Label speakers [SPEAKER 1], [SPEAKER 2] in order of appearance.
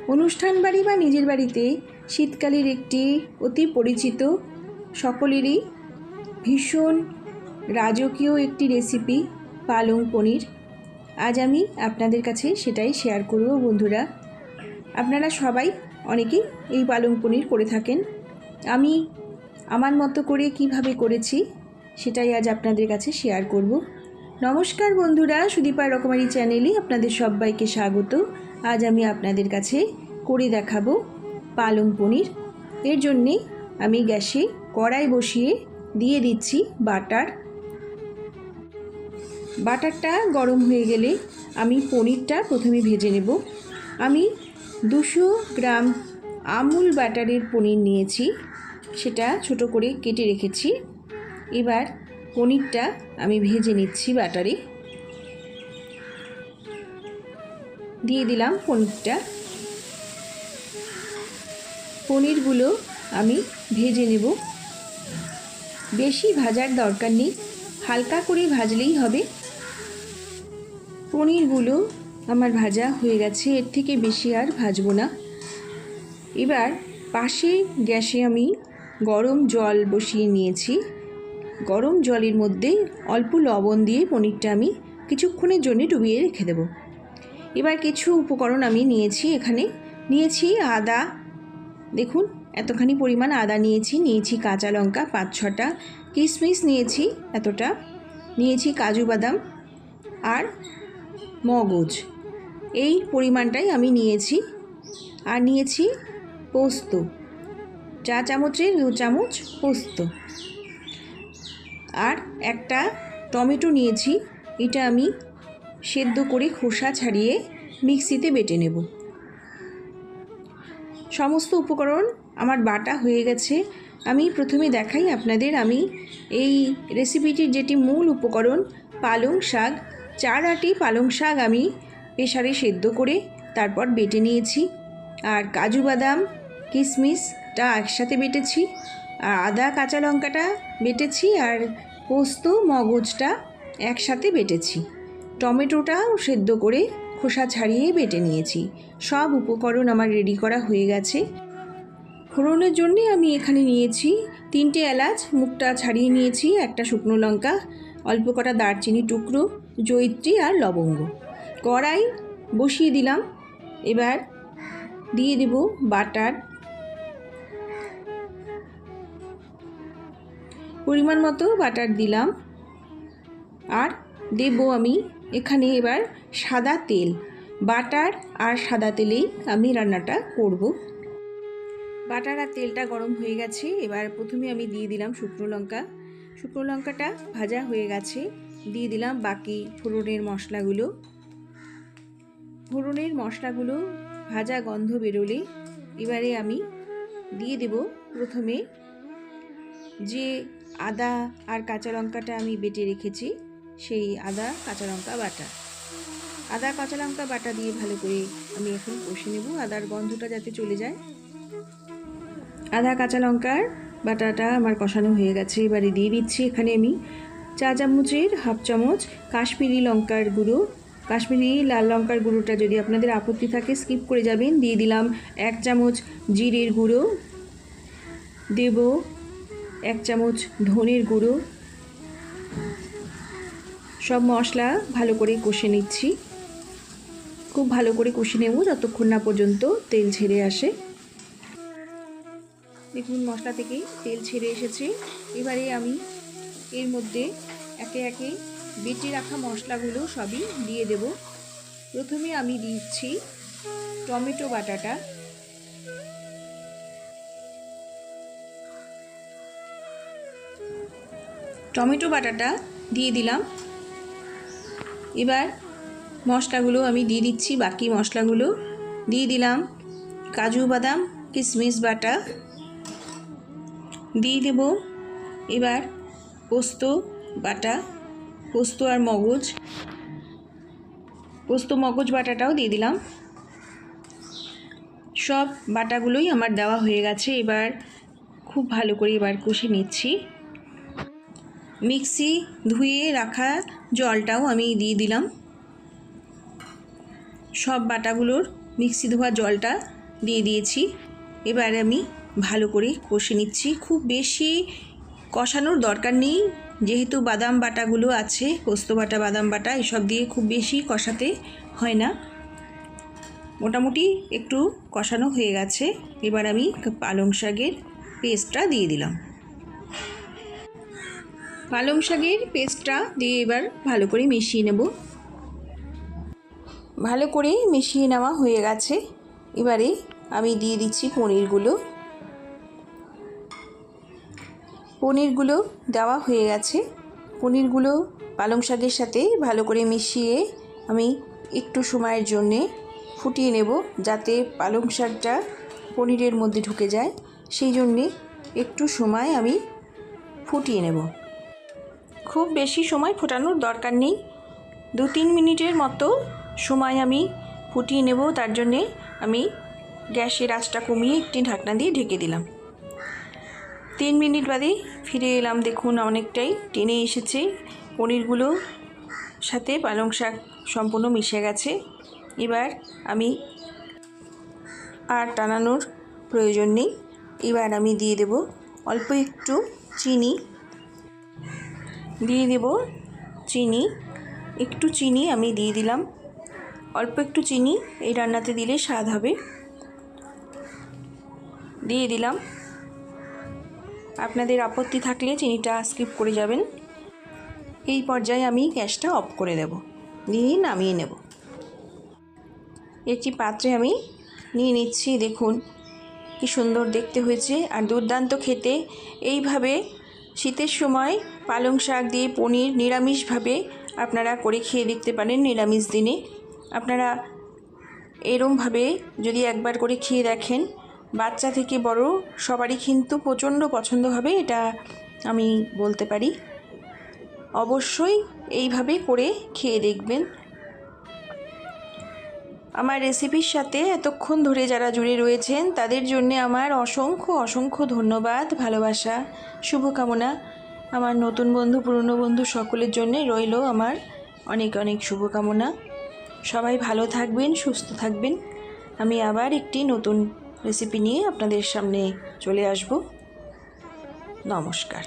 [SPEAKER 1] অনুষ্ঠান বাড়ি বা নিজের বাড়িতে শীতকালের একটি অতি পরিচিত, সকলেরই ভীষণ রাজকীয় একটি রেসিপি পালং পনির। আজ আমি আপনাদের কাছে সেটাই শেয়ার করব। বন্ধুরা, আপনারা সবাই অনেকেই এই পালং পনির করে থাকেন। আমি আমার মতো করে কিভাবে করেছি সেটাই আজ আপনাদের কাছে শেয়ার করব। নমস্কার বন্ধুরা, সুদীপার রকমারি চ্যানেলে আপনাদের সবাইকে স্বাগত। আজ আমি আপনাদের কাছে করে দেখাবো পালং পনির। এর জন্যে আমি গ্যাসে কড়াই বসিয়ে দিয়ে দিচ্ছি বাটার। বাটারটা গরম হয়ে গেলে আমি পনিরটা প্রথমে ভেজে নেব। আমি 200 গ্রাম আমুল বাটারের পনির নিয়েছি, সেটা ছোট করে কেটে রেখেছি। এবার পনিরটা আমি ভেজে নিচ্ছি বাটারে। দিয়ে দিলাম পনিরগুলো আমি ভেজে নেব। বেশি ভাজার দরকার নেই, হালকা করে ভাজলেই হবে। পনিরগুলো আমার ভাজা হয়ে গেছে, এর থেকে বেশি আর ভাজবো না। এবার পাশে গ্যাসে আমি গরম জল বসিয়ে নিয়েছি। গরম জলের মধ্যে অল্প লবণ দিয়ে পনিরটা আমি কিছুক্ষণের জন্য ডুবিয়ে রেখে দেব। এবার কিছু উপকরণ আমি নিয়েছি। এখানে নিয়েছি আদা, দেখুন এতখানি পরিমাণ আদা নিয়েছি কাঁচা লঙ্কা 5-6টা, কিশমিশ নিয়েছি এতটা, নিয়েছি কাজু বাদাম আর মগজ, এই পরিমাণটাই আমি নিয়েছি। আর নিয়েছি পোস্ত, চা চামচের 2 চামচ পোস্ত। আর একটা টমেটো নিয়েছি, এটা আমি সেদ্ধ করে খোসা ছাড়িয়ে মিক্সিতে বেটে নেব। সমস্ত উপকরণ আমার বাটা হয়ে গেছে। আমি প্রথমে দেখাই আপনাদের, আমি এই রেসিপিটির যেটি মূল উপকরণ পালং শাক, 4 আটি পালং শাক আমি প্রেসারে সেদ্ধ করে তারপর বেটে নিয়েছি। আর কাজু বাদাম কিশমিশটা একসাথে বেটেছি, আর আদা কাঁচা লঙ্কাটা বেটেছি, আর পোস্ত মগজটা একসাথে বেটেছি। টমেটোটাও সেদ্ধ করে খোসা ছাড়িয়ে বেটে নিয়েছি। সব উপকরণ আমার রেডি করা হয়ে গেছে। ফোড়নের জন্য আমি এখানে নিয়েছি 3টে এলাচ, মুখটা ছাড়িয়ে নিয়েছি, একটা শুকনো লঙ্কা, অল্প কটা দারচিনি টুকরো, জয়িত্রী আর লবঙ্গ। কড়াই বসিয়ে দিলাম। এবার দিয়ে দেব বাটার, পরিমাণ মতো বাটার দিলাম। আর দেব আমি এখানে এবার সাদা তেল। বাটার আর সাদা তেলেই আমি রান্নাটা করব। বাটার আর তেলটা গরম হয়ে গেছে। এবার প্রথমে আমি দিয়ে দিলাম শুকনো লঙ্কা। শুকনো লঙ্কাটা ভাজা হয়ে গেছে, দিয়ে দিলাম বাকি ফোড়নের মশলাগুলো। ফোড়নের মশলাগুলো ভাজা গন্ধ বেরোলে এবারে আমি দিয়ে দেব প্রথমে যে আদা আর কাঁচা লঙ্কাটা আমি বেটে রেখেছি, সেই আদা কাঁচা লঙ্কা বাটা। আদা কাঁচা লঙ্কা বাটা দিয়ে ভালো করে আমি এখন কষে নেব, আদার গন্ধটা যাতে চলে যায়। আদা কাঁচা লঙ্কার বাটাটা আমার কষানো হয়ে গেছে। এবারে দিয়ে দিচ্ছি এখানে আমি চা চামচের 1/2 চামচ কাশ্মীরি লঙ্কার গুঁড়ো। কাশ্মীরি লাল লঙ্কার গুঁড়োটা যদি আপনাদের আপত্তি থাকে স্কিপ করে যাবেন। দিয়ে দিলাম 1 চামচ জিরের গুঁড়ো, দেব 1 চামচ ধনের গুঁড়ো। সব মশলা ভালো করে কষে নিচ্ছি, খুব ভালো করে কষে নেব যতক্ষণ না পর্যন্ত তেল ছেড়ে আসে। দেখুন মশলা থেকে তেল ছেড়ে এসেছে। এবারে আমি এর মধ্যে একে একে বেটে রাখা মশলাগুলো সবই দিয়ে দেব। প্রথমে আমি দিচ্ছি টমেটো বাটাটা, টমেটো বাটাটা দিয়ে দিলাম। এবার মশলাগুলো আমি দিয়ে দিচ্ছি, বাকি মশলাগুলো দিয়ে দিলাম কাজু বাদাম কিশমিশ বাটা, দিয়ে দেব এবার পোস্ত বাটা, পোস্ত আর মগজ, পোস্ত মগজ বাটাটাও দিয়ে দিলাম। সব বাটাগুলোই আমার দেওয়া হয়ে গেছে। এবার খুব ভালো করে এবার কষে নিচ্ছি। মিক্সি ধুয়ে রাখা জলটাও আমি দিয়ে দিলাম। সব বাটাগুলোর মিক্সি ধোয়া জলটা দিয়ে দিয়েছি। এবার আমি ভালো করে কষে নিচ্ছি। খুব বেশি কষানোর দরকার নেই, যেহেতু বাদাম বাটাগুলো আছে, পোস্ত বাটা, বাদাম বাটা এসব দিয়ে খুব বেশি কষাতে হয় না। মোটামুটি একটু কষানো হয়ে গেছে। এবার আমি পালং শাকের পেস্টটা দিয়ে দিলাম। পালং শাকের পেস্টটা দিয়ে এবার ভালো করে মিশিয়ে নেব। ভালো করে মিশিয়ে নেওয়া হয়ে গেছে। এবারে আমি দিয়ে দিচ্ছি পনিরগুলো দেওয়া হয়ে গেছে। পনিরগুলো পালং শাকের সাথে ভালো করে মিশিয়ে আমি একটু সময়ের জন্যে ফুটিয়ে নেব, যাতে পালং শাকটা পনিরের মধ্যে ঢুকে যায়। সেই জন্যে একটু সময় আমি ফুটিয়ে নেব। খুব বেশি সময় ফোটানোর দরকার নেই, 2-3 মিনিটের মতো সময় আমি ফুটিয়ে নেব। তার জন্যে আমি গ্যাসের আঁচটা কমিয়ে একটি ঢাকনা দিয়ে ঢেকে দিলাম। 3 মিনিট বাদে ফিরে এলাম। দেখুন অনেকটাই টেনে এসেছে, পনিরগুলো সাথে পালং শাক সম্পূর্ণ মিশে গেছে। এবার আমি আর টানানোর প্রয়োজন নেই। এবার আমি দিয়ে দেব অল্প একটু চিনি, একটু চিনি আমি দিয়ে দিলাম। অল্প একটু চিনি এই রান্নাতে দিলে স্বাদ হবে। দিয়ে দিলাম। আপনাদের আপত্তি থাকলে চিনিটা স্কিপ করে যাবেন। এই পর্যায়ে আমি গ্যাসটা অফ করে দেব, দিয়ে নামিয়ে নেব। একটি পাত্রে আমি নিয়ে নিচ্ছি। দেখুন কি সুন্দর দেখতে হয়েছে আর দুর্দান্ত খেতে। এইভাবে শীতের সময় পালং শাক দিয়ে পনির নিরামিষভাবে আপনারা করে খেয়ে দেখতে পারেন। নিরামিষ দিনে আপনারা এরমভাবে যদি একবার করে খেয়ে দেখেন, বাচ্চা থেকে বড় সবারই কিন্তু প্রচণ্ড পছন্দ হবে, এটা আমি বলতে পারি। অবশ্যই এইভাবে করে খেয়ে দেখবেন। আমার রেসিপির সাথে এতক্ষণ ধরে যারা জুড়ে রয়েছেন তাদের জন্যে আমার অসংখ্য ধন্যবাদ, ভালোবাসা, শুভকামনা। আমার নতুন বন্ধু, পুরনো বন্ধু সকলের জন্যে রইল আমার অনেক শুভকামনা। সবাই ভালো থাকবেন, সুস্থ থাকবেন। আমি আবার একটি নতুন রেসিপি নিয়ে আপনাদের সামনে চলে আসব। নমস্কার।